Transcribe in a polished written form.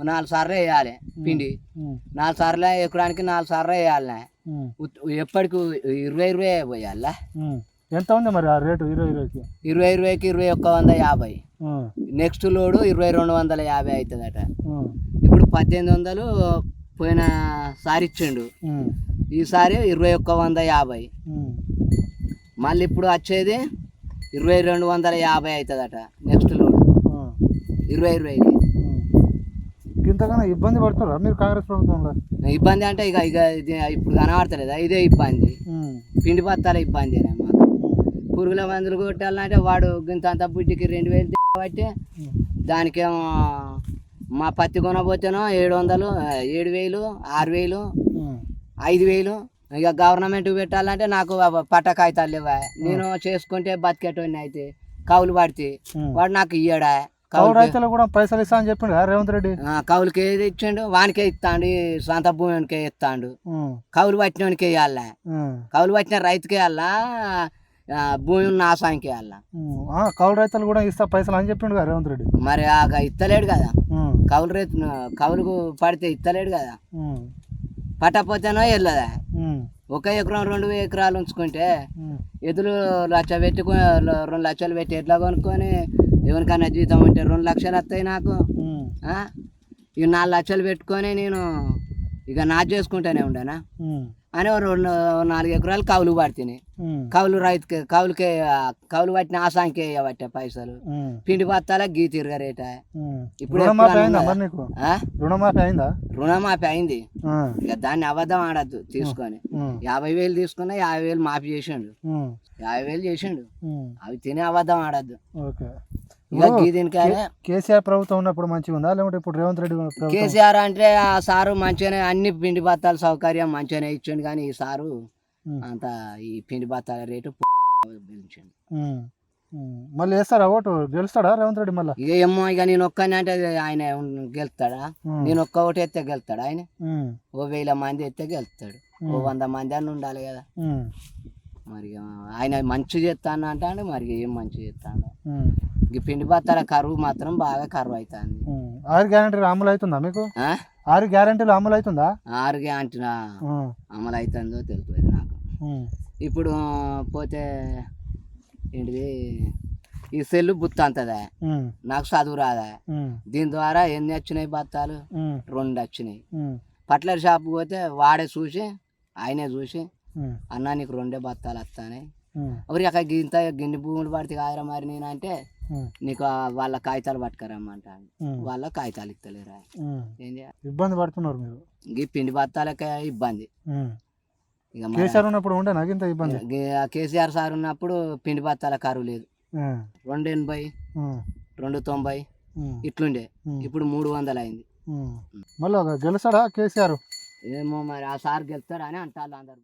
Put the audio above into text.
4 సార్లు వేయాలి పిండి. 4 సార్లు ఎకరానికి 4 సార్లు వేయాలి. ఎప్పటికి 20 పోయాలా. ఎంత ఉంది మరి ఆ రేటు? 20 20కి 2150. Next load 2250 అవుతుందట. ఇప్పుడు 1800 పోయిన సారి ఇచ్చిండు. ఈసారి 2150. మళ్ళీ ఇప్పుడు వచ్చేది 2250 అవుతుందట నెక్స్ట్ లోడు 20కి. ఇంతకన్నా ఇబ్బంది పడుతున్నారా మీరు కాంగ్రెస్ ప్రభుత్వంలో? ఇబ్బంది అంటే ఇక ఇక ఇది ఇప్పుడు కనబడతలేదా, ఇదే ఇబ్బంది. పిండి బత్తాల ఇబ్బంది మాకు. పురుగుల మందులు కొట్టాలంటే వాడు ఇంత బుడ్డికి 2000 కాబట్టి దానికేమో మా పత్తి కొనబోతేనో 700, 7000, 6000, 5000. ఇక గవర్నమెంట్ పెట్టాలంటే నాకు పట్ట కాగితాలు లేవా. నేను చేసుకుంటే బతికేటోని అయితే కౌలు పడితే వాడు నాకు ఇయ్యడా. కౌలు రైతులు కూడా పైసలు ఇస్తా అని చెప్పిండు రేవంత్ రెడ్డి. కౌలుకి ఏది ఇచ్చిండు వానికే ఇస్తాడు, సొంత భూమికే ఇస్తాడు. కౌలు పట్టినోనికి వేయాలా, కౌలు పట్టిన రైతుకి వేయాలా, భూమి నాశానికి వేయాలా. కౌలు రైతులు కూడా ఇస్తా పైసలు అని చెప్పిండు రేవంత్ రెడ్డి. మరి ఇస్తలేడు కదా. కౌలు రైతు కౌలుకు పడితే ఇస్తలేడు కదా. పట్టపోతేనో వెళ్ళదా. 1 ఎకరం 2 ఎకరాలు ఉంచుకుంటే ఎదురు 1 లక్ష పెట్టుకుని 2 లక్షలు పెట్టి ఎట్లా కొనుక్కొని ఎవరికైనా జీతం ఉంటే 2 లక్షలు వస్తాయి నాకు. ఇక 4 లక్షలు పెట్టుకొని నేను ఇక నా చేసుకుంటూనే ఉండనా అని 4 ఎకరాలు కౌలు పడుతున్నాయి. కౌలు రైతుకి కౌలు పట్టిన ఆసాంకే పట్టే పైసలు పిండి బత్తాల గీ తిరగరేట. ఇప్పుడు రుణమాఫీ అయింది. ఇక దాన్ని అబద్ధం ఆడద్దు. తీసుకొని 50,000 తీసుకున్నా 50,000 మాఫీ చేసిండు. 50,000 చేసిండు. అవి తినే అబద్ధం ఆడద్దు. కేసీఆర్ ప్రభుత్వం ఉన్నప్పుడు మంచిగా ఉందా లేకుంటే ఇప్పుడు రేవంత్ రెడ్డి? కేసీఆర్ అంటే ఆ సారు మంచిగానే అన్ని పిండి బత్తాల సౌకర్యం మంచిగానే ఇచ్చిండు. కానీ ఈ సారు అంత ఈ పిండి బత్తాల రేటు పెంచండి. మళ్ళీ వేస్తారా ఓటు? గెలుస్తాడా రేవంత్ రెడ్డి మళ్ళీ? ఇక ఏమో ఇక నేను ఒక్కనే అంటే ఆయన గెలుస్తాడా? నేను ఒక్క ఓటు ఎత్తే గెలుస్తాడు ఆయన. 1000 మంది ఎత్తే గెలుస్తాడు. 100 మంది అని ఉండాలి కదా. మరి ఆయన మంచి చేస్తాను అంటాడు. మరి ఏం మంచి చేస్తాడు? ఈ పిండి బత్తాల కరువు మాత్రం బాగా కరువు అవుతుంది. 6 గ్యారెంటీలు అమలు అవుతుందా మీకు? 6 గ్యారెంటీలు అమలు అవుతుందా? 6 గ్యారెంటీలు అమలు అవుతుందో తెలుస్తుంది నాకు. ఇప్పుడు పోతే ఏంటిది ఈ సెల్లు బుత్త అంతదా. నాకు చదువు రాదా. దీని ద్వారా ఎన్ని వచ్చినాయి బత్తాలు? 2 వచ్చినాయి. పట్లర్ షాప్ పోతే వాడే చూసి ఆయనే చూసి అన్న నీకు 2 బత్తాలు వస్తాయి. ఎవరి అక్కడ గిన్ని భూములు పడితే కాదురా మరి నేను అంటే నీకు వాళ్ళ కాగితాలు పట్టుకురమ్మంటాను. వాళ్ళ కాగితాలు ఇస్తలేరా. ఏం చేయాలి? ఇబ్బంది పడుతున్నారు మీరు. ఈ పిండి బత్తాలకే ఇబ్బంది. ఇక కేసీఆర్ ఉన్నప్పుడు ఉండే నాకు ఇంత ఇబ్బంది. కేసీఆర్ సార్ ఉన్నప్పుడు పిండి బత్తాల కరువు లేదు. 280, 290 ఇట్లుండే. ఇప్పుడు 300 అయింది. మళ్ళీ గెలుస్తాడా కేసీఆర్? ఏమో మరి ఆ సార్ గెలుస్తాడా అని అంటారు అందరు.